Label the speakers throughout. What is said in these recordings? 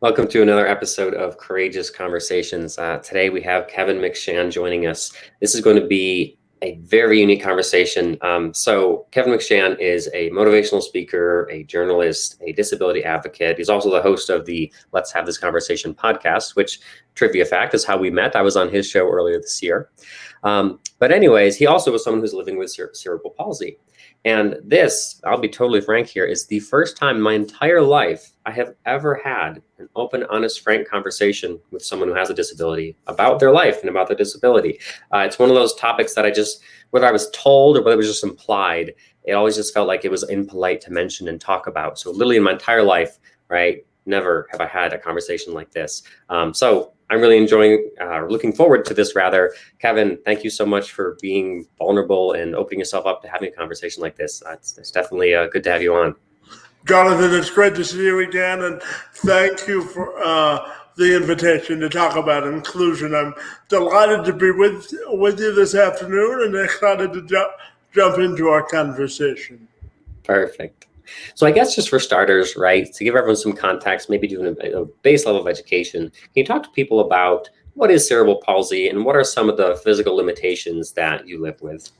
Speaker 1: Welcome to another episode of Courageous Conversations. Today we have Kevin McShan joining us. This is going to be a very unique conversation. So Kevin McShan is a motivational speaker, a journalist, a disability advocate. He's also the host of the Let's Have This Conversation podcast, which, trivia fact, is how we met. I was on his show earlier this year. But anyways, he also was someone who's living with cerebral palsy. And this, I'll be totally frank here, is the first time in my entire life I have ever had an open, honest, frank conversation with someone who has a disability about their life and about their disability. It's one of those topics that whether I was told or whether it was just implied, it always just felt like it was impolite to mention and talk about. So literally in my entire life, right, never have I had a conversation like this. So I'm really looking forward to this rather. Kevin, thank you so much for being vulnerable and opening yourself up to having a conversation like this. It's definitely good to have you on.
Speaker 2: Jonathan, it's great to see you again, and thank you for the invitation to talk about inclusion. I'm delighted to be with you this afternoon and excited to jump into our conversation.
Speaker 1: Perfect. So I guess just for starters, right, to give everyone some context, maybe doing a base level of education, can you talk to people about what is cerebral palsy and what are some of the physical limitations that you live with?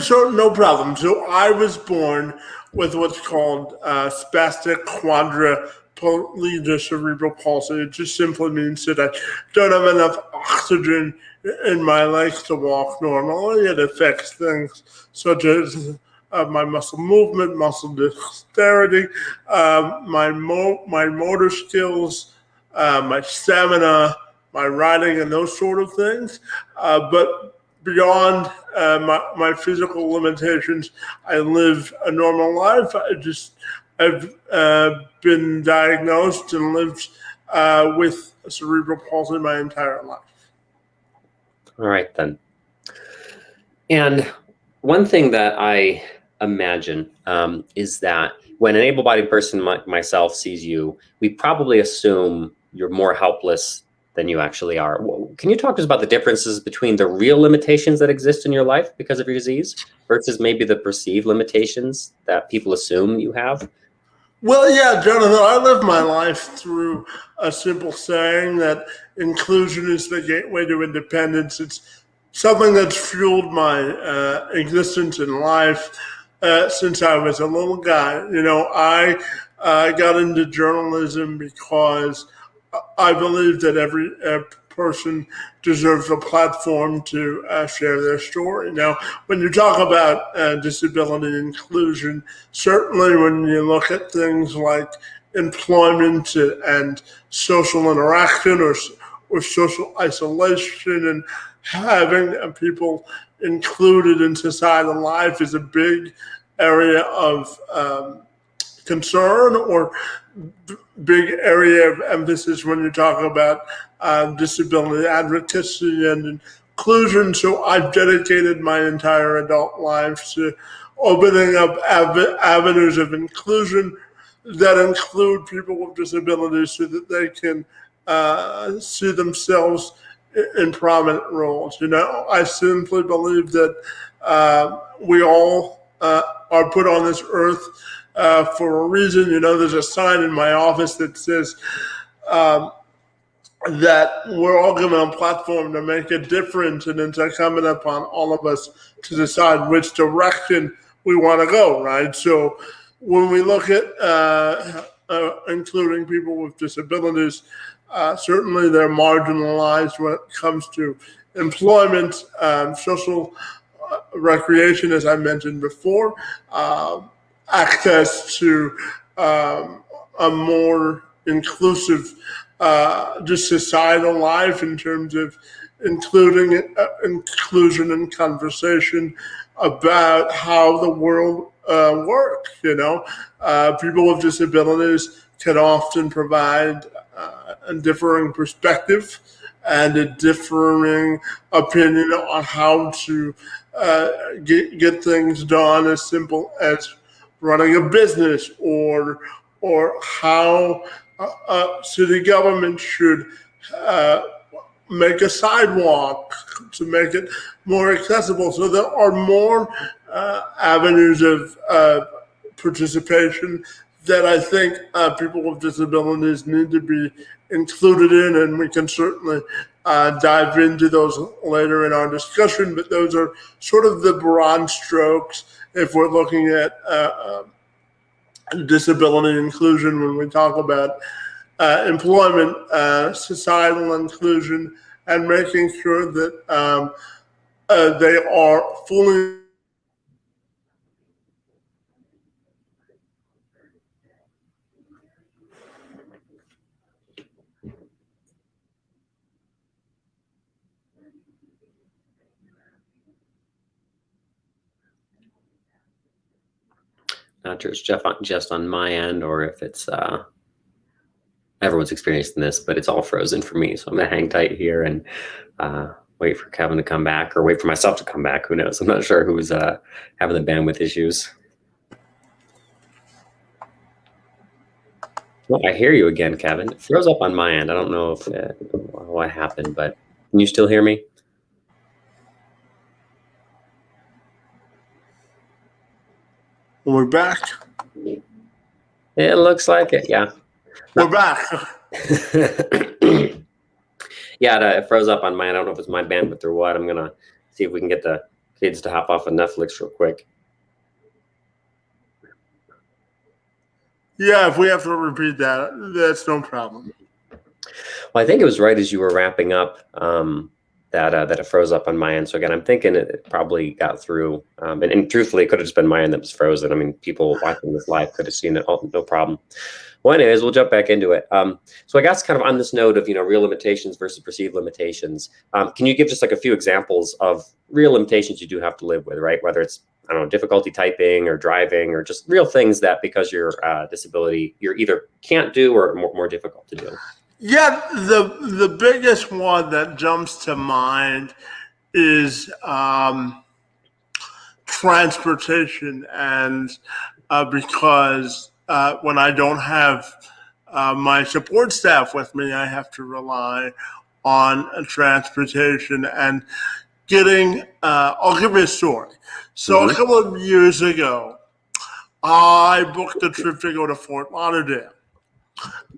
Speaker 2: Sure, no problem. So I was born with what's called spastic quadriplegia cerebral palsy. It just simply means that I don't have enough oxygen in my legs to walk normally. It affects things such as my muscle movement, muscle dexterity, my motor skills, my stamina, my riding, and those sort of things. But beyond my physical limitations, I live a normal life. I've been diagnosed and lived with cerebral palsy my entire life.
Speaker 1: All right, then. And one thing that I imagine is that when an able-bodied person like myself sees you, we probably assume you're more helpless than you actually are. Can you talk to us about the differences between the real limitations that exist in your life because of your disease versus maybe the perceived limitations that people assume you have?
Speaker 2: Well, yeah, Jonathan, I live my life through a simple saying that inclusion is the gateway to independence. It's something that's fueled my existence in life since I was a little guy. You know, I got into journalism because I believe that every person deserves a platform to share their story. Now, when you talk about disability inclusion, certainly when you look at things like employment and social interaction or social isolation and having people included in societal life is a big area of concern or big area of emphasis when you talk about disability advocacy and inclusion. So I've dedicated my entire adult life to opening up avenues of inclusion that include people with disabilities so that they can see themselves in prominent roles. You know, I simply believe that we all are put on this earth for a reason. You know, there's a sign in my office that says that we're all given a platform to make a difference, and it's incumbent upon all of us to decide which direction we want to go, right? So when we look at including people with disabilities, certainly they're marginalized when it comes to employment, social recreation, as I mentioned before, access to a more inclusive just societal life in terms of inclusion and conversation about how the world works. You know, people with disabilities can often provide a differing perspective and a differing opinion on how to get things done, as simple as running a business or how city government should make a sidewalk to make it more accessible. So there are more avenues of participation that I think people with disabilities need to be included in, and we can certainly dive into those later in our discussion, but those are sort of the broad strokes if we're looking at disability inclusion when we talk about employment, societal inclusion, and making sure that they are fully
Speaker 1: Not sure it's just on my end or if it's everyone's experiencing this, but it's all frozen for me. So I'm gonna hang tight here and wait for Kevin to come back or wait for myself to come back. Who knows? I'm not sure who's having the bandwidth issues. Well, I hear you again, Kevin. It froze up on my end. I don't know if what happened, but can you still hear me?
Speaker 2: we're back.
Speaker 1: It looks like it. Yeah.
Speaker 2: We're back.
Speaker 1: Yeah, it froze up on mine. I don't know if it's my bandwidth or what. I'm gonna see if we can get the kids to hop off of Netflix real quick.
Speaker 2: Yeah, if we have to repeat that, that's no problem.
Speaker 1: Well, I think it was right as you were wrapping up that it froze up on my end. So again, I'm thinking it probably got through. And truthfully, it could have just been my end that was frozen. I mean, people watching this live could have seen it. Oh, no problem. Well, anyways, we'll jump back into it. So I guess kind of on this note of, real limitations versus perceived limitations, can you give just like a few examples of real limitations you do have to live with, right? Whether it's, I don't know, difficulty typing or driving or just real things that because you're disability, you're either can't do or more difficult to do.
Speaker 2: Yeah, the biggest one that jumps to mind is transportation, and because when I don't have my support staff with me, I have to rely on transportation and getting. I'll give you a story. So a couple of years ago, I booked a trip to go to Fort Lauderdale.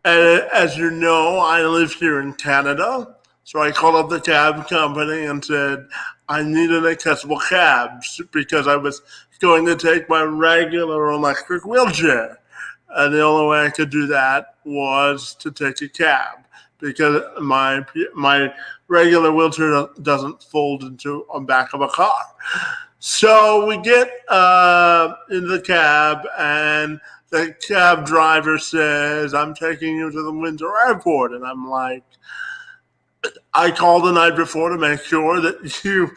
Speaker 2: And as you know, I live here in Canada. So I called up the cab company and said, I need an accessible cab because I was going to take my regular electric wheelchair. And the only way I could do that was to take a cab because my regular wheelchair doesn't fold into the back of a car. So we get in the cab, and the cab driver says, I'm taking you to the Windsor Airport. And I'm like, I called the night before to make sure that you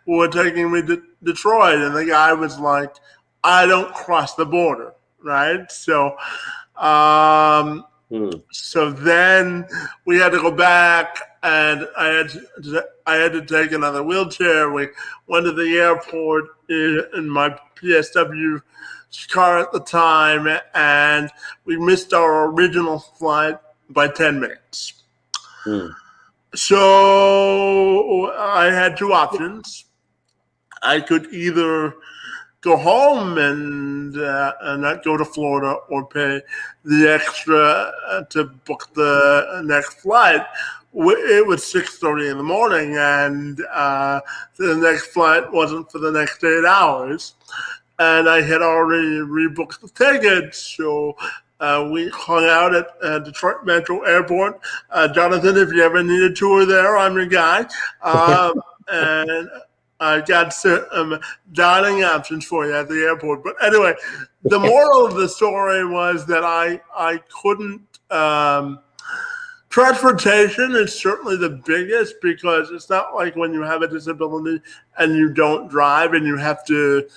Speaker 2: were taking me to Detroit. And the guy was like, I don't cross the border, right? So so then we had to go back, and I had to take another wheelchair. We went to the airport in my PSW car at the time, and we missed our original flight by 10 minutes. So I had two options. I could either go home and not go to Florida or pay the extra to book the next flight. It was 6:30 in the morning, and the next flight wasn't for the next 8 hours. And I had already rebooked the tickets, so we hung out at Detroit Metro Airport. Jonathan, if you ever need a tour there, I'm your guy. And I got some dining options for you at the airport. But anyway, the moral of the story was that I couldn't. Transportation is certainly the biggest because it's not like when you have a disability and you don't drive and you have to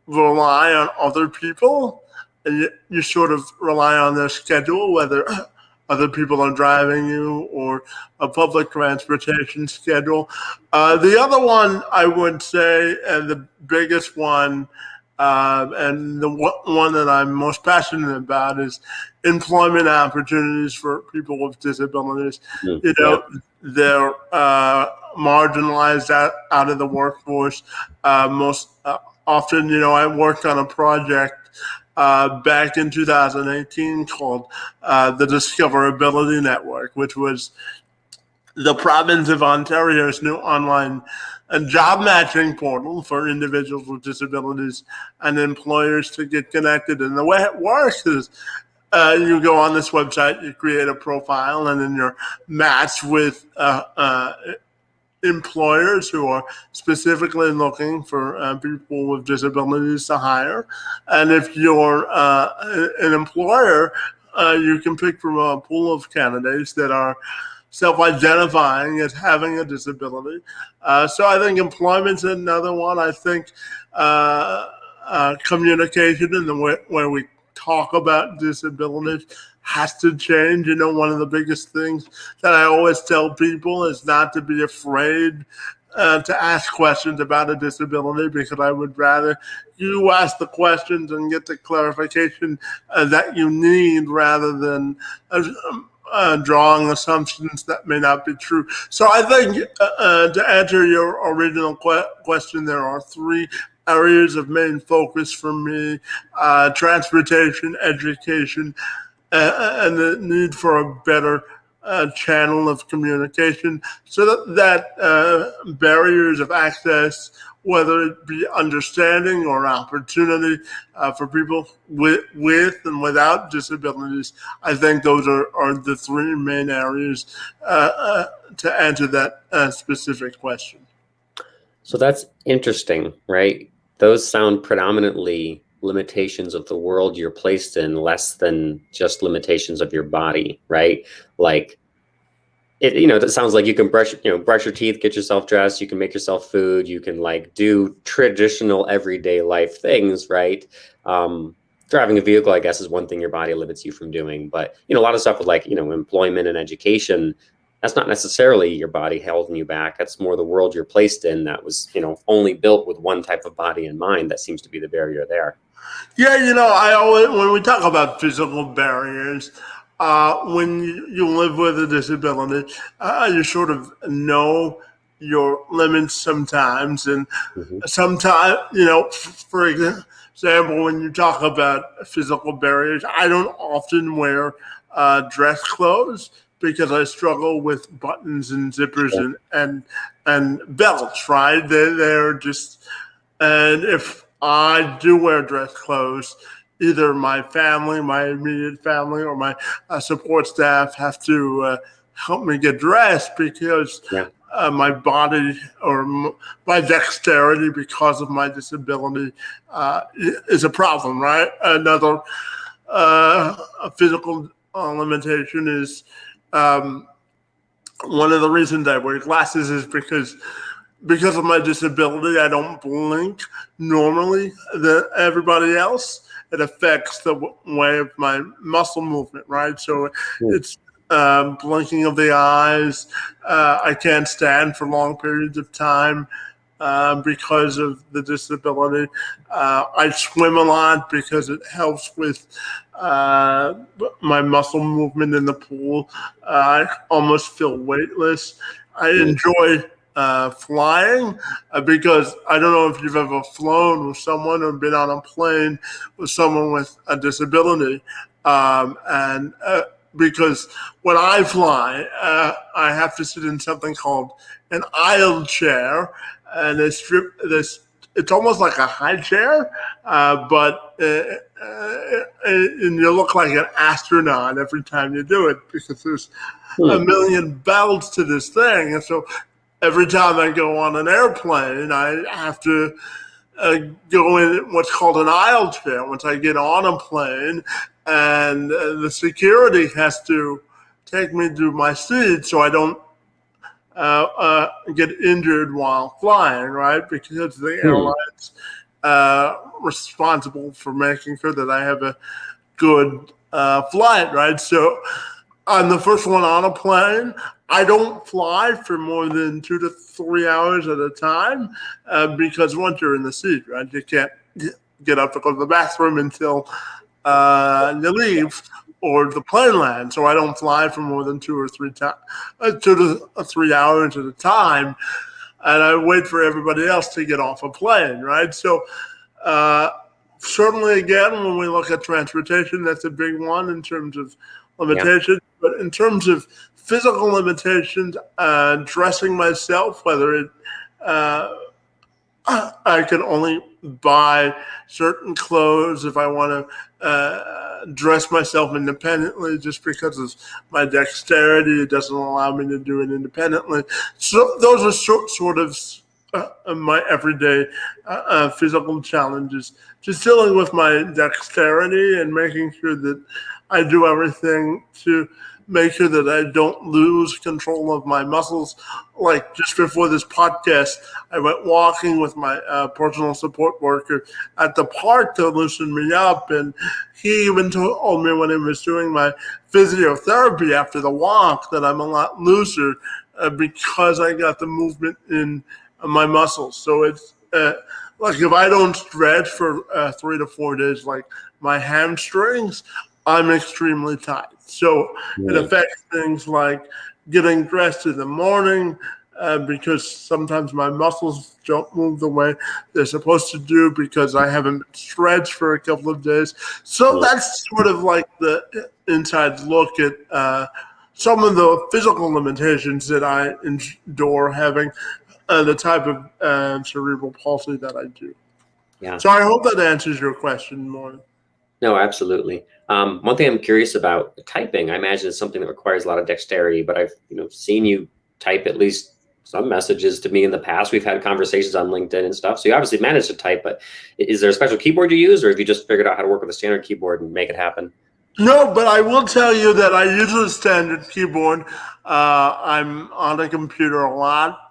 Speaker 2: rely on other people, and you sort of rely on their schedule, whether other people are driving you or a public transportation schedule. The other one I would say, and the biggest one, and the one that I'm most passionate about is employment opportunities for people with disabilities. They're marginalized out of the workforce. Most often, I worked on a project back in 2018 called the Discoverability Network, which was the province of Ontario's new online job matching portal for individuals with disabilities and employers to get connected. And the way it works is you go on this website, you create a profile, and then you're matched with employers who are specifically looking for people with disabilities to hire. And if you're an employer, you can pick from a pool of candidates that are self-identifying as having a disability. So I think employment's another one. I think communication and the way we talk about disabilities has to change. You know, one of the biggest things that I always tell people is not to be afraid to ask questions about a disability, because I would rather you ask the questions and get the clarification that you need, rather than drawing assumptions that may not be true. So I think to answer your original question, there are three areas of main focus for me: transportation, education, and the need for a better channel of communication, so that barriers of access, whether it be understanding or opportunity for people with and without disabilities. I think those are the three main areas to answer that specific question.
Speaker 1: So that's interesting, right? Those sound predominantly limitations of the world you're placed in, less than just limitations of your body, right? Like that sounds like you can brush your teeth, get yourself dressed, you can make yourself food, you can like do traditional everyday life things, right? Driving a vehicle, I guess, is one thing your body limits you from doing, but a lot of stuff with like employment and education, that's not necessarily your body holding you back. That's more the world you're placed in that was only built with one type of body in mind. That seems to be the barrier there.
Speaker 2: Yeah, I always, when we talk about physical barriers, when you live with a disability, you sort of know your limits sometimes. And
Speaker 1: Hmm.
Speaker 2: sometimes, for example, when you talk about physical barriers, I don't often wear dress clothes because I struggle with buttons and zippers
Speaker 1: Sure.
Speaker 2: and belts, right? They're just, and if I do wear dress clothes, either my family, my immediate family, or my support staff have to help me get dressed, because
Speaker 1: Yeah.
Speaker 2: my body or my dexterity, because of my disability, is a problem, right? Another physical limitation is um, one of the reasons I wear glasses is because of my disability. I don't blink normally than everybody else. It affects the way of my muscle movement, right? So
Speaker 1: Hmm.
Speaker 2: it's blinking of the eyes. I can't stand for long periods of time because of the disability. I swim a lot because it helps with uh, my muscle movement in the pool. I almost feel weightless. I
Speaker 1: Hmm.
Speaker 2: enjoy flying because I don't know if you've ever flown with someone or been on a plane with someone with a disability. And because when I fly, I have to sit in something called an aisle chair, and they strip this. It's almost like a high chair, and you look like an astronaut every time you do it, because there's a
Speaker 1: Hmm.
Speaker 2: million bells to this thing. And so every time I go on an airplane, I have to go in what's called an aisle chair once I get on a plane, and the security has to take me to my seat so I don't get injured while flying, right? Because the
Speaker 1: Hmm.
Speaker 2: airline's responsible for making sure that I have a good flight, right? So I'm the first one on a plane. I don't fly for more than 2 to 3 hours at a time because once you're in the seat, right, you can't get up to go to the bathroom until you leave or the plane lands. So I don't fly for more than 2 to 3 hours at a time, and I wait for everybody else to get off a plane, right? So uh, certainly, again, when we look at transportation, that's a big one in terms of
Speaker 1: Yeah.
Speaker 2: limitations. But in terms of physical limitations, dressing myself, whether it I can only buy certain clothes if I want to dress myself independently, just because of my dexterity. It doesn't allow me to do it independently. So those are sort of my everyday physical challenges. Just dealing with my dexterity and making sure that I do everything to make sure that I don't lose control of my muscles. Like just before this podcast, I went walking with my personal support worker at the park to loosen me up. And he even told me when he was doing my physiotherapy after the walk that I'm a lot looser because I got the movement in my muscles. So it's like if I don't stretch for 3 to 4 days, like my hamstrings, I'm extremely tight. So it
Speaker 1: Mm.
Speaker 2: affects things like getting dressed in the morning because sometimes my muscles don't move the way they're supposed to do because I haven't stretched for a couple of days. So
Speaker 1: Mm.
Speaker 2: that's sort of like the inside look at some of the physical limitations that I endure having the type of cerebral palsy that I do.
Speaker 1: Yeah.
Speaker 2: So I hope that answers your question more.
Speaker 1: No, absolutely. One thing I'm curious about typing, I imagine it's something that requires a lot of dexterity, but I've seen you type at least some messages to me in the past. We've had conversations on LinkedIn and stuff. So you obviously managed to type, but is there a special keyboard you use, or have you just figured out how to work with a standard keyboard and make it happen?
Speaker 2: No, but I will tell you that I use a standard keyboard. I'm on a computer a lot,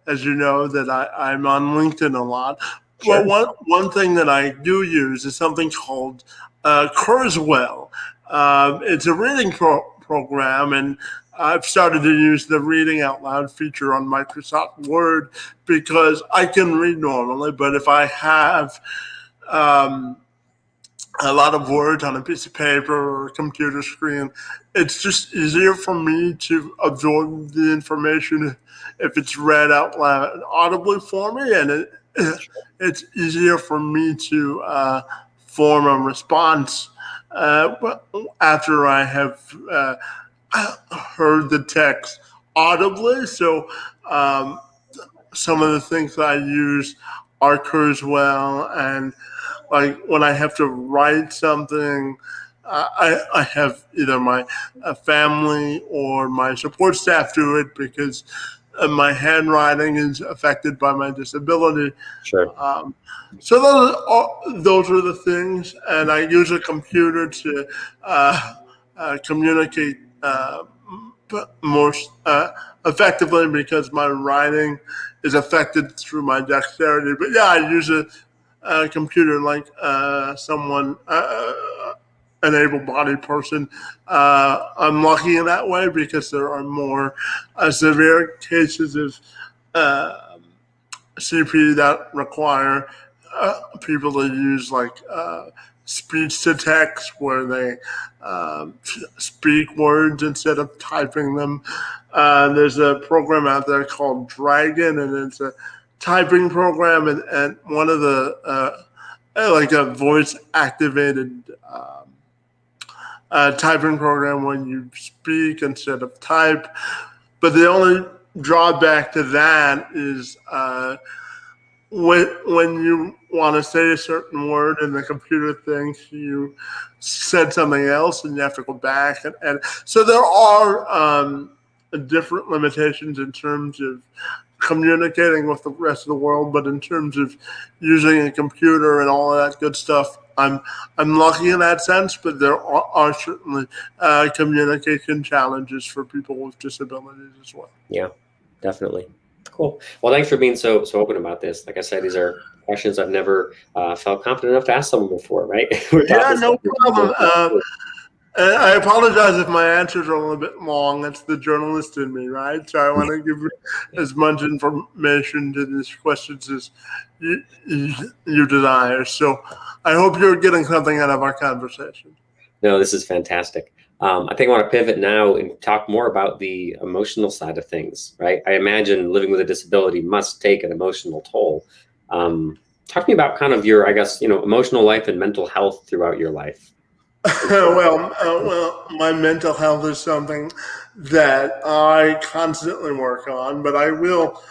Speaker 2: as you know, that I'm on LinkedIn a lot. But
Speaker 1: Sure.
Speaker 2: one thing that I do use is something called Kurzweil. It's a reading program, and I've started to use the reading out loud feature on Microsoft Word because I can read normally, but if I have um, a lot of words on a piece of paper or a computer screen, it's just easier for me to absorb the information if it's read out loud audibly for me, and it's easier for me to form a response after I have heard the text audibly. So um, some of the things I use are Kurzweil, and like when I have to write something, I have either my family or my support staff do it because my handwriting is affected by my disability.
Speaker 1: Sure.
Speaker 2: Um, so those are the things, and I use a computer to communicate more effectively because my writing is affected through my dexterity. But yeah, I use a computer like someone, an able-bodied person. I'm lucky in that way because there are more severe cases of CP that require people to use like speech to text where they speak words instead of typing them. There's a program out there called Dragon, and it's a typing program, and one of the like a voice activated typing program when you speak instead of type. But the only drawback to that is when you want to say a certain word and the computer thinks you said something else and you have to go back, and so there are different limitations in terms of communicating with the rest of the world, but in terms of using a computer and all of that good stuff, I'm lucky in that sense. But there are certainly communication challenges for people with disabilities as well.
Speaker 1: Yeah, definitely. Cool. Well, thanks for being so open about this. Like I said, these are questions I've never felt confident enough to ask someone before, right? We're taught
Speaker 2: Yeah,
Speaker 1: this
Speaker 2: no
Speaker 1: stuff.
Speaker 2: problem. And I apologize if my answers are a little bit long. That's the journalist in me, right? So I want to give as much information to these questions as you desire. So I hope you're getting something out of our conversation.
Speaker 1: No, this is fantastic. I think I want to pivot now and talk more about the emotional side of things, right? I imagine living with a disability must take an emotional toll. Talk to me about kind of your, I guess, emotional life and mental health throughout your life.
Speaker 2: Well, my mental health is something that I constantly work on, but I will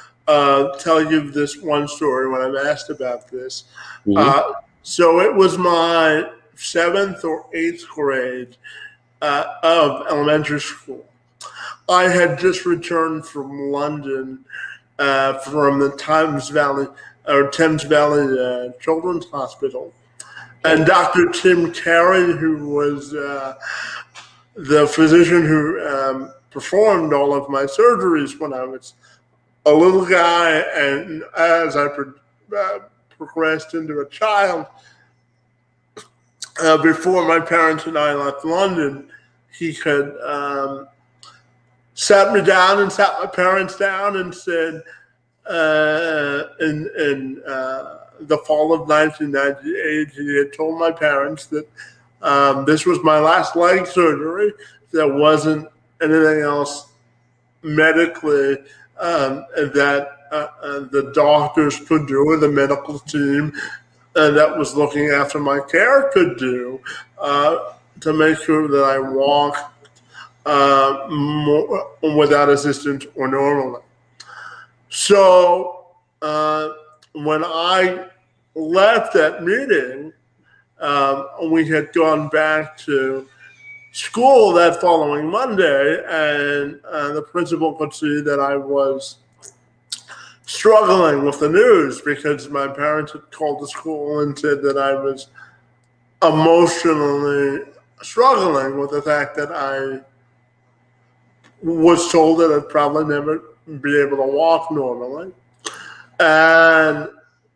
Speaker 2: tell you this one story when I'm asked about this.
Speaker 1: Hmm.
Speaker 2: Uh, so it was my seventh or eighth grade of elementary school. I had just returned from London from the Thames Valley Children's Hospital. And
Speaker 1: Okay.
Speaker 2: Dr. Tim Carey, who was the physician who performed all of my surgeries when I was a little guy, and as I progressed into a child, before my parents and I left London, he had sat me down and sat my parents down and said, in the fall of 1998, he had told my parents that this was my last leg surgery. There wasn't anything else medically that the doctors could do, or the medical team that was looking after my care could do to make sure that I walk without assistance or normally. So when I left that meeting, we had gone back to school that following Monday, and the principal could see that I was struggling with the news because my parents had called the school and said that I was emotionally struggling with the fact that I was told that I'd probably never be able to walk normally. And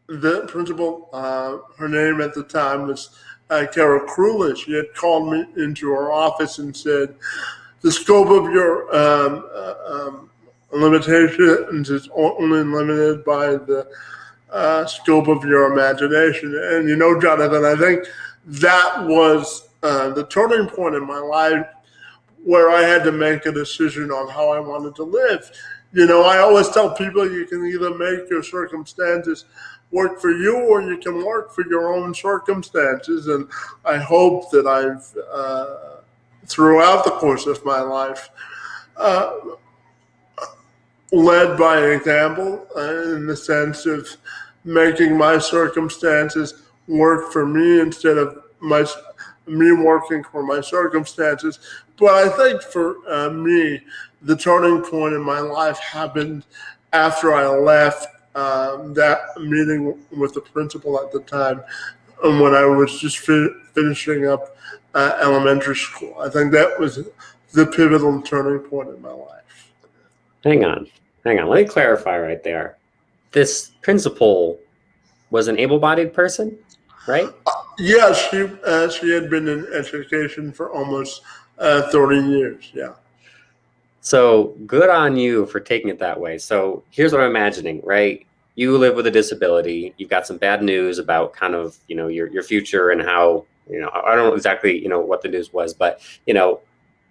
Speaker 2: the principal, her name at the time was Kara Crewley. She had called me into her office and said, the scope of your limitations is only limited by the scope of your imagination. And Jonathan, I think that was the turning point in my life where I had to make a decision on how I wanted to live. I always tell people you can either make your circumstances work for you or you can work for your own circumstances. And I hope that I've, throughout the course of my life, uh, led by example in the sense of making my circumstances work for me instead of me working for my circumstances. But I think for me, the turning point in my life happened after I left that meeting with the principal at the time, and when I was just finishing up elementary school. I think that was the pivotal turning point in my life.
Speaker 1: Hang on. Let me clarify right there. This principal was an able-bodied person, right?
Speaker 2: Yeah, she had been in education for almost 30 years. Yeah.
Speaker 1: So good on you for taking it that way. So here's what I'm imagining, right? You live with a disability. You've got some bad news about kind of, your future and how, I don't know exactly, what the news was, but,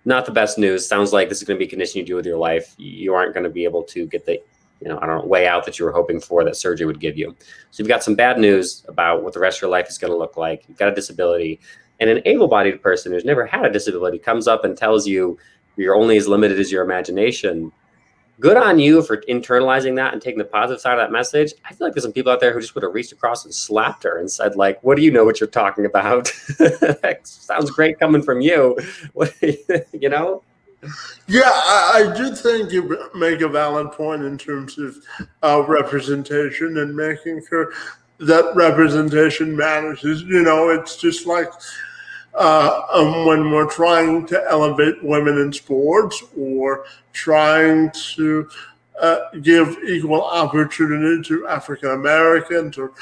Speaker 1: not the best news. Sounds like this is going to be a condition you deal with your life. You aren't going to be able to get the, I don't know, way out that you were hoping for that surgery would give you. So you've got some bad news about what the rest of your life is going to look like. You've got a disability, and an able-bodied person who's never had a disability comes up and tells you you're only as limited as your imagination. Good on you for internalizing that and taking the positive side of that message. I feel like there's some people out there who just would have reached across and slapped her and said, like, what do you know what you're talking about? That sounds great coming from you. What, you know?
Speaker 2: Yeah, I do think you make a valid point in terms of representation and making sure that representation matters. It's just like when we're trying to elevate women in sports or trying to give equal opportunity to African Americans or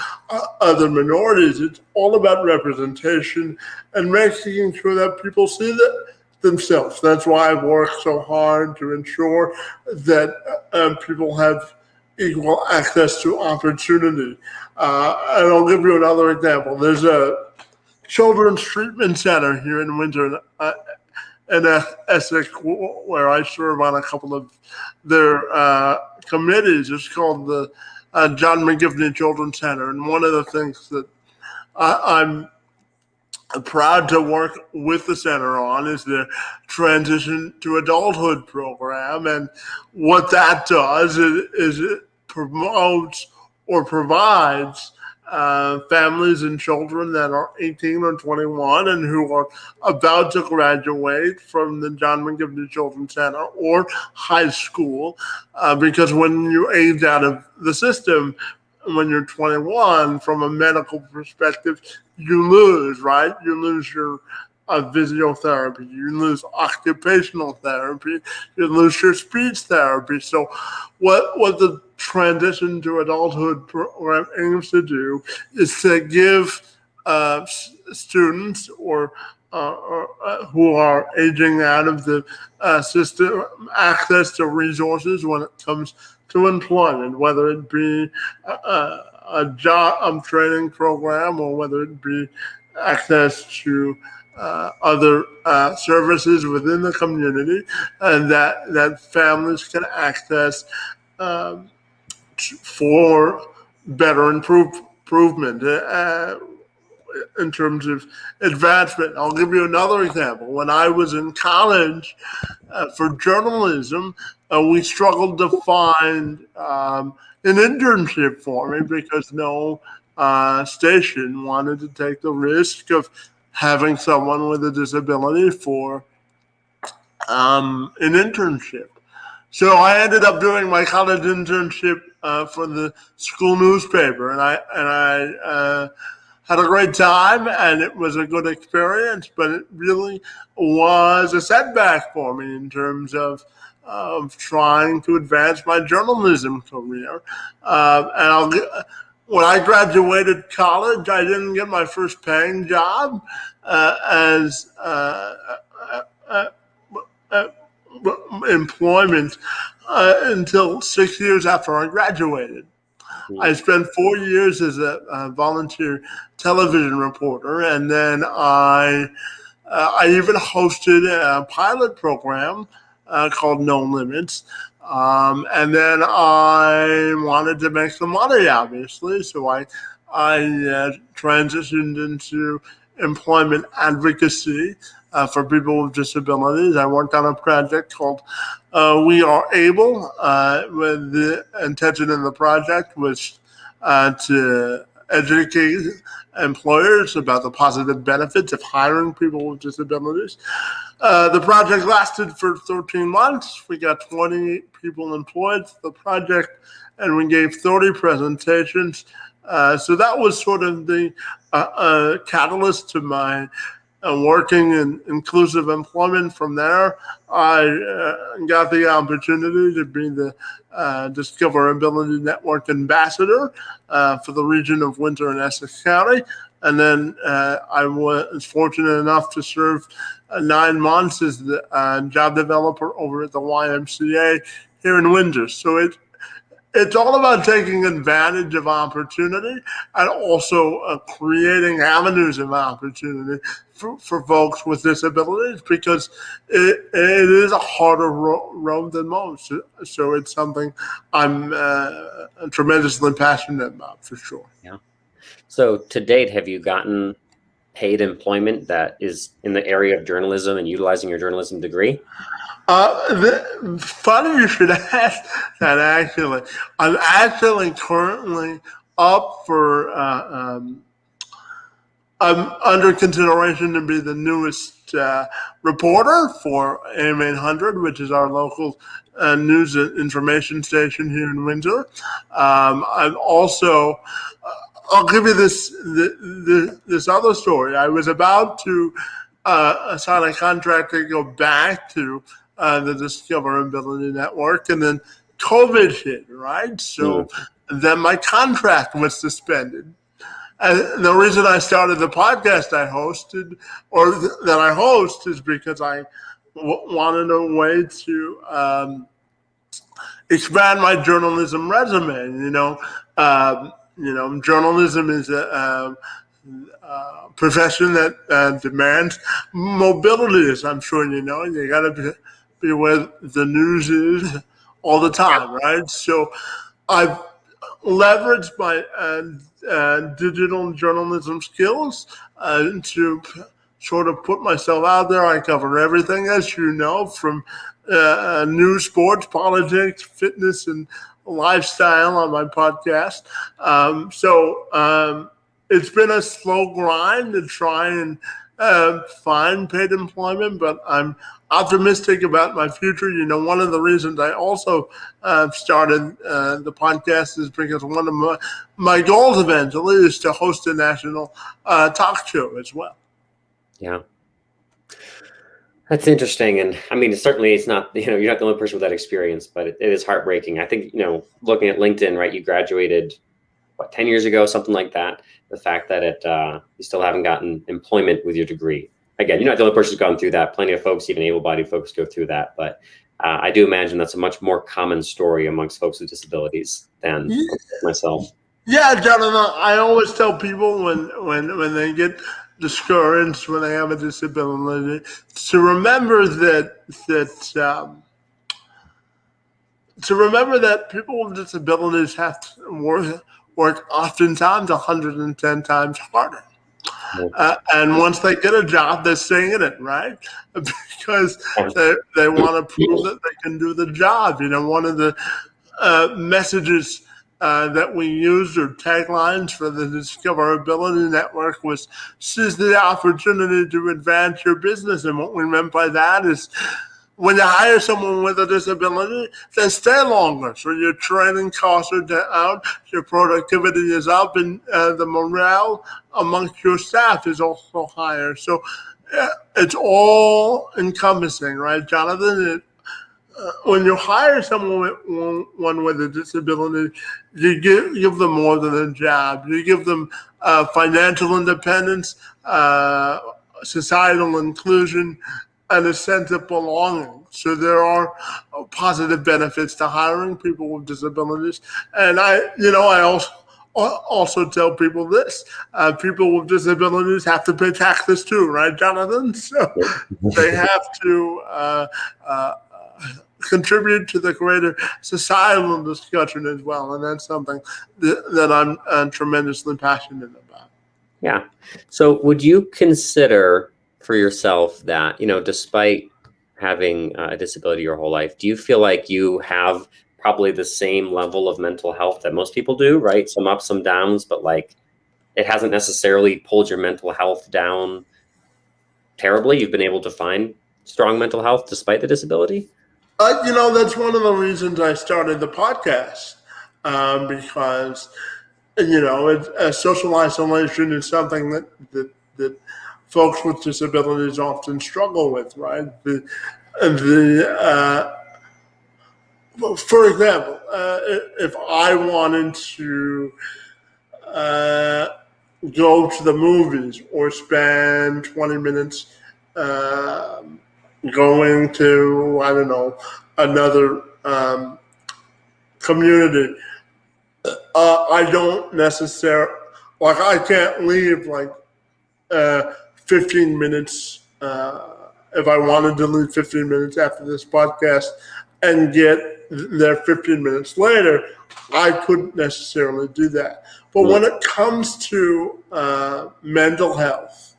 Speaker 2: other minorities. It's all about representation and making sure that people see that themselves. That's why I work so hard to ensure that people have equal access to opportunity. And I'll give you another example. There's a children's treatment center here in Windsor, in Essex, where I serve on a couple of their committees. It's called the John McGivney Children's Center. And one of the things that I'm proud to work with the center on is the transition to adulthood program. And what that does is it promotes or provides families and children that are 18 or 21 and who are about to graduate from the John McGivney Children's Center or high school. Because when you age out of the system, when you're 21, from a medical perspective, you lose, right? You lose your physiotherapy, you lose occupational therapy, you lose your speech therapy. So, what the transition to adulthood program aims to do is to give students who are aging out of the system access to resources when it comes to employment, whether it be a job training program or whether it be access to other services within the community, and that families can access um, for better improvement in terms of advancement. I'll give you another example. When I was in college for journalism, we struggled to find an internship for me because no station wanted to take the risk of having someone with a disability for an internship. So I ended up doing my college internship for the school newspaper, and I had a great time, and it was a good experience. But it really was a setback for me in terms of trying to advance my journalism career. When I graduated college, I didn't get my first paying job as uh, uh, employment until 6 years after I graduated. I spent 4 years as a volunteer television reporter, and then I even hosted a pilot program called No Limits. And then I wanted to make some money, obviously, so I transitioned into employment advocacy for people with disabilities. I worked on a project called We Are Able, with the intention of the project was to educate employers about the positive benefits of hiring people with disabilities. The project lasted for 13 months. We got 28 people employed for the project, and we gave 30 presentations. So that was sort of the catalyst to my working in inclusive employment. From there, I got the opportunity to be the Discoverability Network ambassador for the region of Winter and Essex County. And then I was fortunate enough to serve 9 months as the job developer over at the YMCA here in Windsor. So it's all about taking advantage of opportunity and also creating avenues of opportunity for folks with disabilities, because it is a harder road than most. So it's something I'm tremendously passionate about, for sure.
Speaker 1: Yeah. So to date, have you gotten paid employment that is in the area of journalism and utilizing your journalism degree?
Speaker 2: Funny you should ask that. Actually, I'm actually currently up for. I'm under consideration to be the newest reporter for AM 800, which is our local news and information station here in Windsor. I'm also. I'll give you this other story. I was about to sign a contract to go back to the Discoverability Network, and then COVID hit, right? So then my contract was suspended. And the reason I started the podcast I hosted, or that I host, is because I wanted a way to expand my journalism resume. Journalism is a profession that demands mobility, as I'm sure you know. You got to be where the news is all the time, right? So I've leverage my digital journalism skills to sort of put myself out there. I cover everything, as you know, from news, sports, politics, fitness, and lifestyle on my podcast. It's been a slow grind to try and find paid employment, but I'm optimistic about my future. You know, one of the reasons I also started the podcast is because one of my goals eventually is to host a national talk show as well.
Speaker 1: Yeah. That's interesting. And I mean, certainly it's not, you're not the only person with that experience, but it is heartbreaking. I think, looking at LinkedIn, right, you graduated, 10 years ago, something like that. The fact that you still haven't gotten employment with your degree. Again, you're not the only person who's gone through that. Plenty of folks, even able-bodied folks, go through that. But I do imagine that's a much more common story amongst folks with disabilities than myself.
Speaker 2: Yeah, Jonathan, I always tell people when they get discouraged, when they have a disability, to remember that people with disabilities have to work oftentimes 110 times harder. And once they get a job, they're staying in it, right? Because they want to prove that they can do the job. One of the messages that we used, or taglines, for the Discoverability Network was "Seize the opportunity to advance your business." And what we meant by that is, when you hire someone with a disability, they stay longer. So your training costs are down, your productivity is up, and the morale amongst your staff is also higher. So it's all encompassing, right, Jonathan? When you hire someone with a disability, you give them more than a job. You give them financial independence, societal inclusion, and a sense of belonging. So there are positive benefits to hiring people with disabilities. And I also tell people this: people with disabilities have to pay taxes too, right, Jonathan? So they have to contribute to the greater societal discussion as well. And that's something that I'm tremendously passionate about.
Speaker 1: Yeah. So would you consider for yourself that, despite having a disability your whole life, do you feel like you have probably the same level of mental health that most people do, right? Some ups, some downs, but like it hasn't necessarily pulled your mental health down terribly? You've been able to find strong mental health despite the disability?
Speaker 2: That's one of the reasons I started the podcast, because social isolation is something that folks with disabilities often struggle with, right? For example, if I wanted to go to the movies or spend 20 minutes going to, I don't know, another community, I don't necessarily, I can't leave 15 minutes, if I wanted to leave 15 minutes after this podcast and get there 15 minutes later. I couldn't necessarily do that. But when it comes to mental health,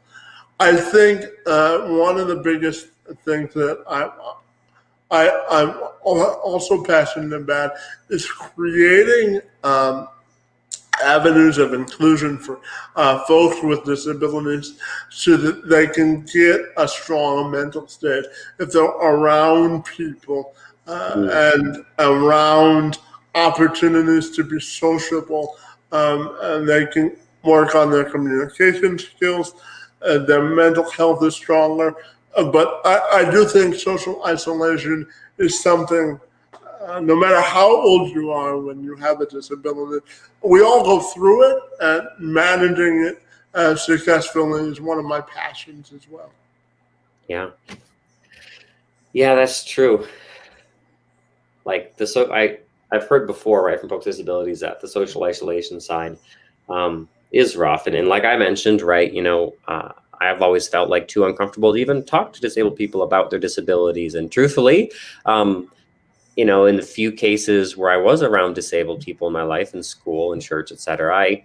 Speaker 2: I think one of the biggest things that I'm also passionate about is creating avenues of inclusion for folks with disabilities, so that they can get a strong mental state if they're around people and around opportunities to be sociable, and they can work on their communication skills. Their mental health is stronger. But I do think social isolation is something, no matter how old you are when you have a disability, we all go through it, and managing it successfully is one of my passions as well.
Speaker 1: Yeah. Yeah, that's true. Like I've heard before, right, from folks with disabilities, that the social isolation side is rough. And like I mentioned, right, I've always felt like too uncomfortable to even talk to disabled people about their disabilities. And truthfully, in the few cases where I was around disabled people in my life, in school and church, etc., I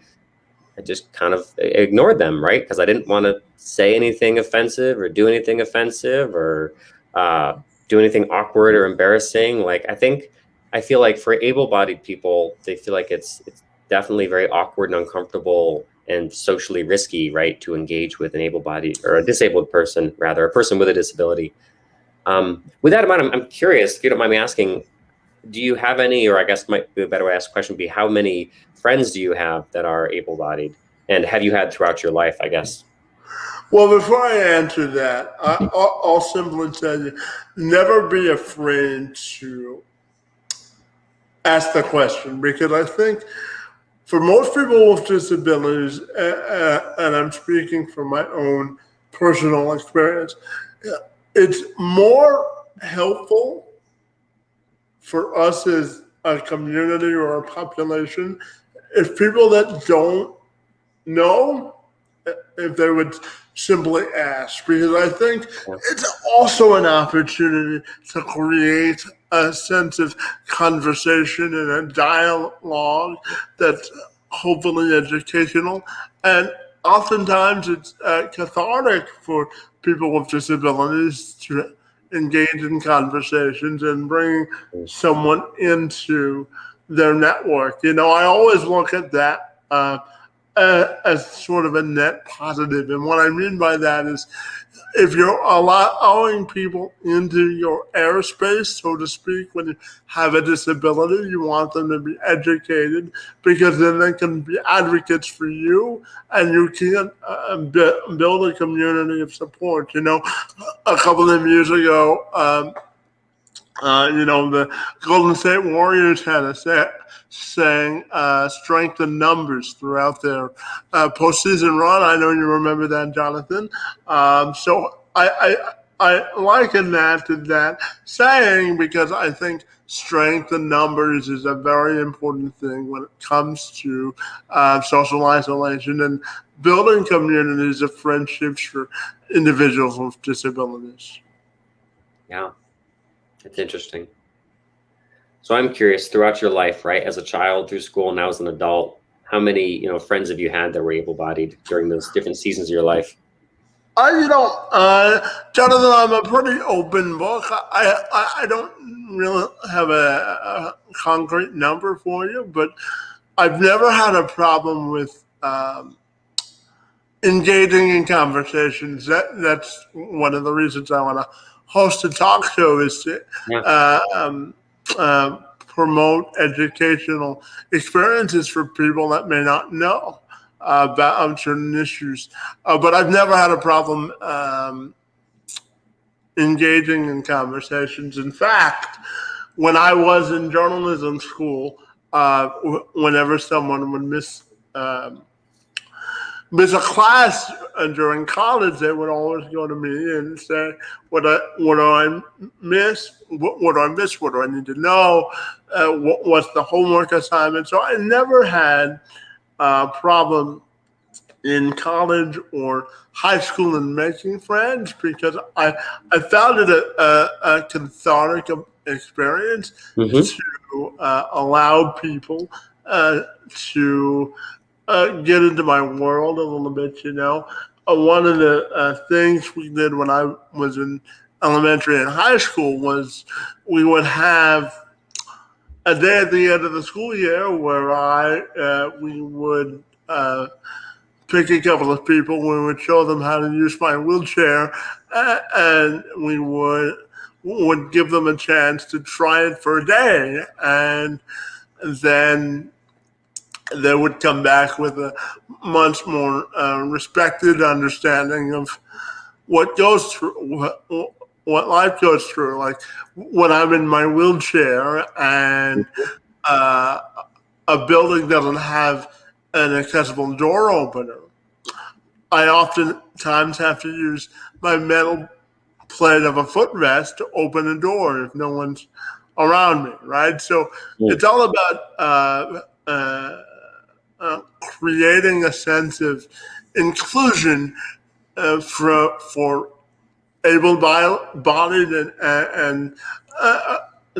Speaker 1: just kind of ignored them, right? Because I didn't want to say anything offensive or do anything offensive or uh, do anything awkward or embarrassing. Like I feel like for able-bodied people, they feel like it's definitely very awkward and uncomfortable and socially risky, right, to engage with an able-bodied or a disabled person, rather, a person with a disability. With that in mind, I'm curious, if you don't mind me asking, do you have any, or I guess might be a better way to ask the question would be, how many friends do you have that are able-bodied? And have you had throughout your life, I guess?
Speaker 2: Well, before I answer that, I'll simply tell you, never be afraid to ask the question, because I think for most people with disabilities, and I'm speaking from my own personal experience, it's more helpful for us as a community or a population if people that don't know, if they would simply ask, because I think
Speaker 1: Yeah.
Speaker 2: it's also an opportunity to create a sense of conversation and a dialogue that's hopefully educational. And oftentimes it's cathartic for people with disabilities to engage in conversations and bring someone into their network. I always look at that as sort of a net positive. And what I mean by that is if you're allowing people into your airspace, so to speak, when you have a disability, you want them to be educated because then they can be advocates for you and you can build a community of support. A couple of years ago, the Golden State Warriors had a saying, strength in numbers throughout their postseason run. I know you remember that, Jonathan. So I liken that to that saying because I think strength in numbers is a very important thing when it comes to social isolation and building communities of friendships for individuals with disabilities.
Speaker 1: Yeah, it's interesting. So I'm curious, throughout your life, right, as a child, through school, now as an adult, how many, friends have you had that were able-bodied during those different seasons of your life?
Speaker 2: Jonathan, I'm a pretty open book. I don't really have a concrete number for you, but I've never had a problem with engaging in conversations. That's one of the reasons I want to host a talk show is to
Speaker 1: Yeah.
Speaker 2: promote educational experiences for people that may not know about certain issues. But I've never had a problem engaging in conversations. In fact, when I was in journalism school, whenever someone would miss a class during college, they would always go to me and say, "What do I miss? What do I miss? What do I need to know? What's the homework assignment?" So I never had a problem in college or high school in making friends because I found it a cathartic experience
Speaker 1: Mm-hmm.
Speaker 2: to allow people to get into my world a little bit. One of the things we did when I was in elementary and high school was we would have a day at the end of the school year where we would pick a couple of people. We would show them how to use my wheelchair, and we would give them a chance to try it for a day, and then they would come back with a much more respected understanding of what goes through what life goes through. Like when I'm in my wheelchair and uh, a building doesn't have an accessible door opener, I oftentimes have to use my metal plate of a footrest to open a door if no one's around me, right? So
Speaker 1: Mm.
Speaker 2: it's all about creating a sense of inclusion for able-bodied and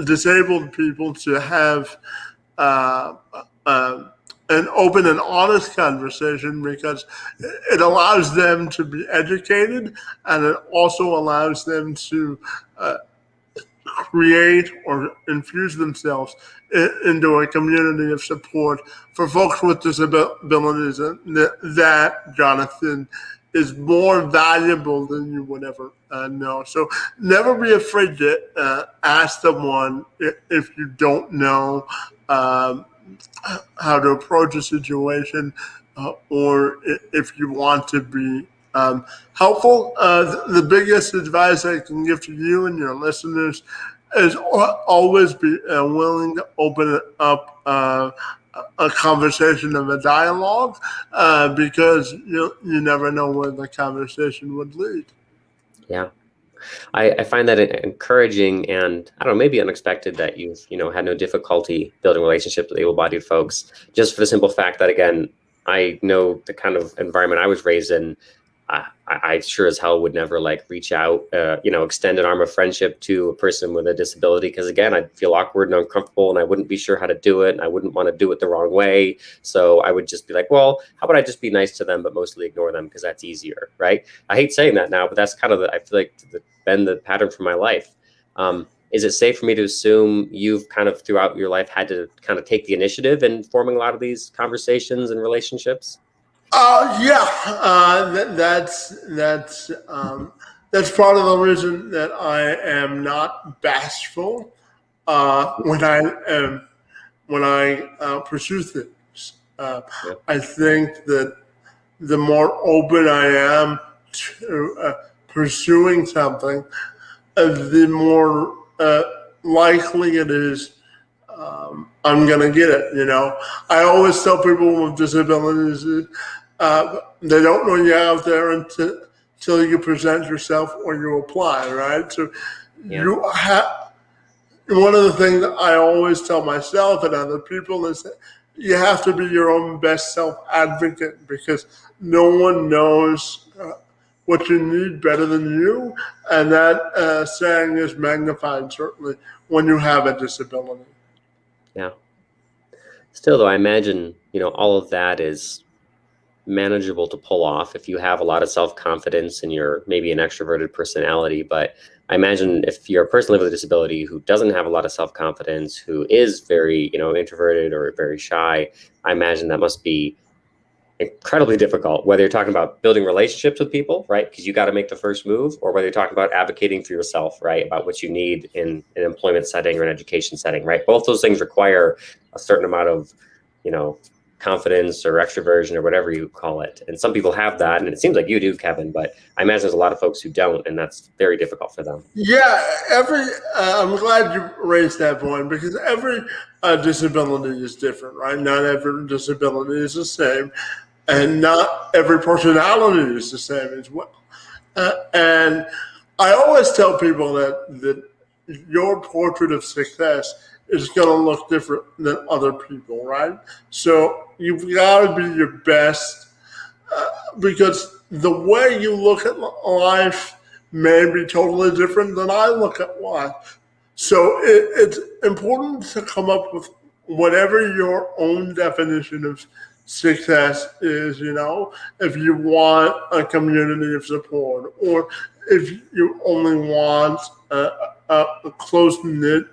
Speaker 2: disabled people to have uh, uh, an open and honest conversation, because it allows them to be educated, and it also allows them to uh, create or infuse themselves into a community of support for folks with disabilities. And that, Jonathan, is more valuable than you would ever know. So never be afraid to ask someone if you don't know um, how to approach a situation, or if you want to be helpful. The biggest advice I can give to you and your listeners is always be willing to open it up. A conversation of a dialogue, because you never know where the conversation would lead.
Speaker 1: Yeah. I find that encouraging, and I don't know, maybe unexpected that you've, had no difficulty building relationships with able-bodied folks, just for the simple fact that, again, I know the kind of environment I was raised in. I sure as hell would never reach out, extend an arm of friendship to a person with a disability, because again, I'd feel awkward and uncomfortable, and I wouldn't be sure how to do it, and I wouldn't want to do it the wrong way. So I would just be like, well, how about I just be nice to them, but mostly ignore them, because that's easier, right? I hate saying that now, but that's kind of I feel like been the pattern for my life. Is it safe for me to assume you've kind of throughout your life had to kind of take the initiative in forming a lot of these conversations and relationships?
Speaker 2: Yeah, that's part of the reason that I am not bashful when I pursue things.
Speaker 1: Yeah.
Speaker 2: I think that the more open I am to pursuing something, the more likely it is I'm going to get it. I always tell people with disabilities, they don't know you're out there until you present yourself or you apply, right? So
Speaker 1: Yeah.
Speaker 2: you have. One of the things that I always tell myself and other people is that you have to be your own best self advocate, because no one knows what you need better than you. And that saying is magnified, certainly, when you have a disability.
Speaker 1: Yeah. Still, though, I imagine, all of that is manageable to pull off if you have a lot of self-confidence and you're maybe an extroverted personality. But I imagine if you're a person living with a disability who doesn't have a lot of self-confidence, who is very, introverted or very shy, I imagine that must be incredibly difficult, whether you're talking about building relationships with people, right? Because you got to make the first move, or whether you're talking about advocating for yourself, right? About what you need in an employment setting or an education setting, right? Both those things require a certain amount of, confidence or extroversion or whatever you call it. And some people have that, and it seems like you do, Kevin, but I imagine there's a lot of folks who don't, and that's very difficult for them.
Speaker 2: Yeah, I'm glad you raised that point, because every disability is different, right? Not every disability is the same, and not every personality is the same as well. And I always tell people that your portrait of success is going to look different than other people, right? So you've got to be your best, because the way you look at life may be totally different than I look at life. So it's important to come up with whatever your own definition of success is. If you want a community of support, or if you only want a close knit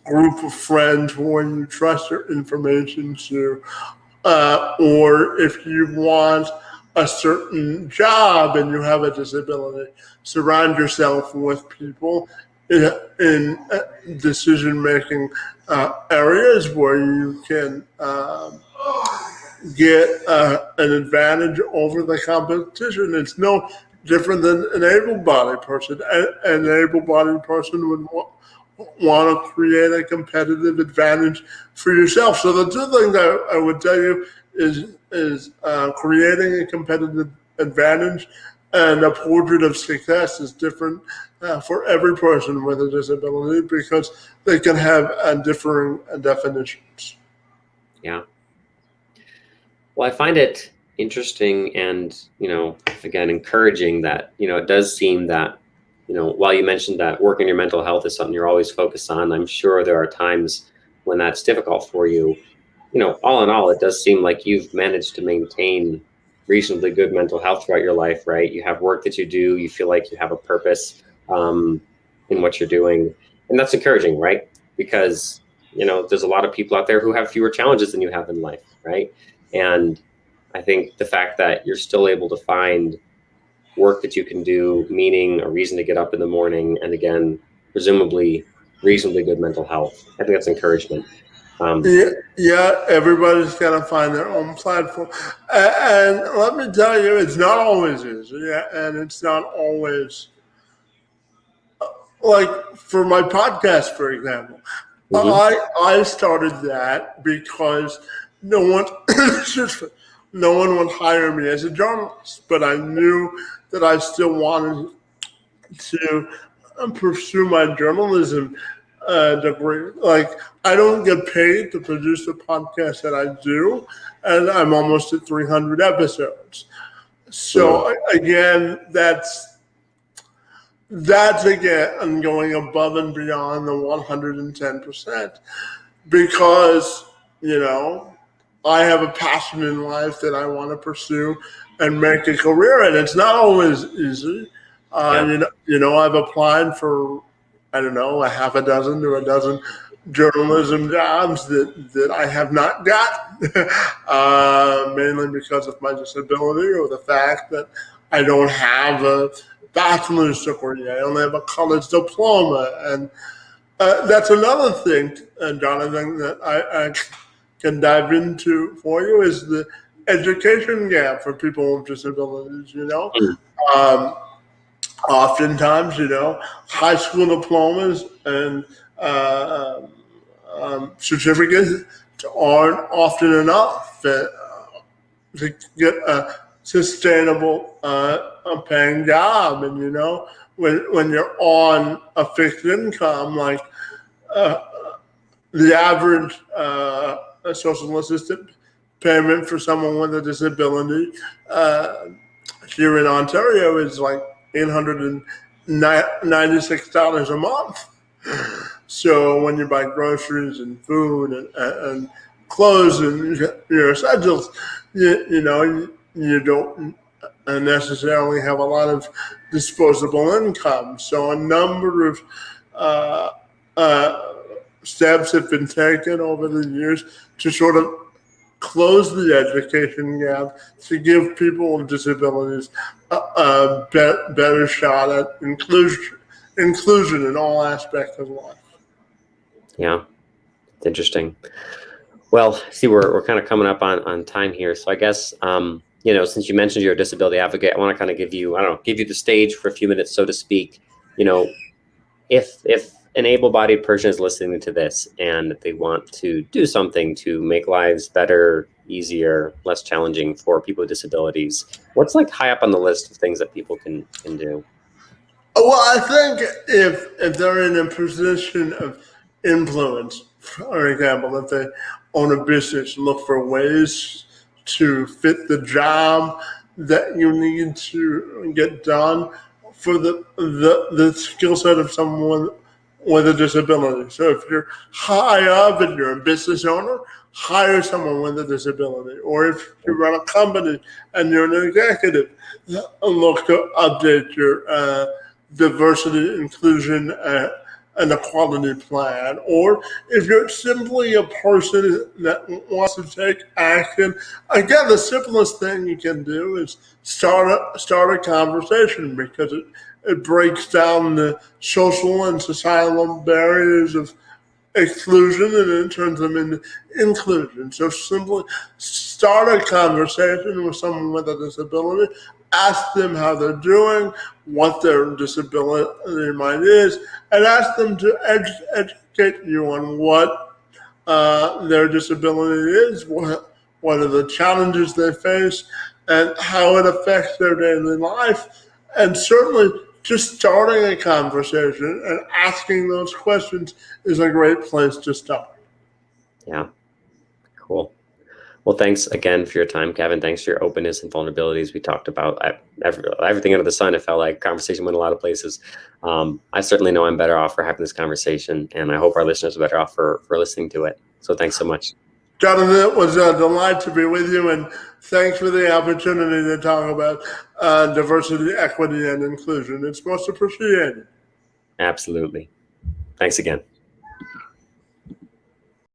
Speaker 2: group of friends who you trust your information to, or if you want a certain job and you have a disability, surround yourself with people in decision making areas where you can get an advantage over the competition. It's no different than an able-bodied person. An able-bodied person would want to create a competitive advantage for yourself. So the two things I would tell you is creating a competitive advantage and a portrait of success is different for every person with a disability, because they can have differing definitions.
Speaker 1: Yeah. Well, I find it interesting and, again, encouraging that, it does seem that while you mentioned that working your mental health is something you're always focused on, I'm sure there are times when that's difficult for you. All in all, it does seem like you've managed to maintain reasonably good mental health throughout your life, right? You have work that you do, you feel like you have a purpose in what you're doing. And that's encouraging, right? Because, there's a lot of people out there who have fewer challenges than you have in life, right? And I think the fact that you're still able to find work that you can do, meaning a reason to get up in the morning, and again, presumably reasonably good mental health. I think that's encouragement.
Speaker 2: Yeah, yeah, everybody's got to find their own platform. And let me tell you, it's not always easy. Yeah, and it's not always like for my podcast, for example.
Speaker 1: Mhm.
Speaker 2: I started that because no one no one would hire me as a journalist, but I knew that I still wanted to pursue my journalism degree. Like, I don't get paid to produce the podcast that I do, and I'm almost at 300 episodes.
Speaker 1: Mm.
Speaker 2: So again, that's again going above and beyond the 110% because I have a passion in life that I want to pursue and make a career in. It's not always easy.
Speaker 1: Yeah.
Speaker 2: I've applied for, I don't know, a half a dozen to a dozen journalism jobs that I have not got, mainly because of my disability or the fact that I don't have a bachelor's degree. I only have a college diploma. And that's another thing, Jonathan, that I can dive into for you is the education gap for people with disabilities.
Speaker 1: Mm.
Speaker 2: Um, Oftentimes, high school diplomas and certificates aren't often enough to get a sustainable paying job. And, when you're on a fixed income, like uh, the average social assistant payment for someone with a disability uh, here in Ontario is like $896 a month. So when you buy groceries and food and clothes and your essentials, you don't necessarily have a lot of disposable income. So a number of uh, uh, steps have been taken over the years to sort of close the education gap to give people with disabilities a better shot at inclusion in all aspects of life.
Speaker 1: Yeah. It's interesting. Well, see, we're kind of coming up on time here. So I guess, since you mentioned you're a disability advocate, I want to kind of give you, I don't know, give you the stage for a few minutes, so to speak. If an able-bodied person is listening to this and they want to do something to make lives better, easier, less challenging for people with disabilities, what's like high up on the list of things that people can do?
Speaker 2: Well, I think if they're in a position of influence, for example, if they own a business, look for ways to fit the job that you need to get done for the skill set of someone with a disability. So if you're high up and you're a business owner, hire someone with a disability. Or if you run a company and you're an executive, look to update your diversity, inclusion, and equality plan. Or if you're simply a person that wants to take action, again, the simplest thing you can do is start a conversation because it breaks down the social and societal barriers of exclusion and it turns them into inclusion. So simply start a conversation with someone with a disability, ask them how they're doing, what their disability might is, and ask them to educate you on what their disability is, what are the challenges they face, and how it affects their daily life. And certainly, just starting a conversation and asking those questions is a great place to start.
Speaker 1: Yeah, cool. Well, thanks again for your time, Kevin. Thanks for your openness and vulnerabilities. We talked about everything under the sun. It felt like conversation went a lot of places. I certainly know I'm better off for having this conversation, and I hope our listeners are better off for listening to it. So thanks so much.
Speaker 2: Jonathan, it was a delight to be with you, and thanks for the opportunity to talk about diversity, equity, and inclusion. It's most appreciated.
Speaker 1: Absolutely. Thanks again.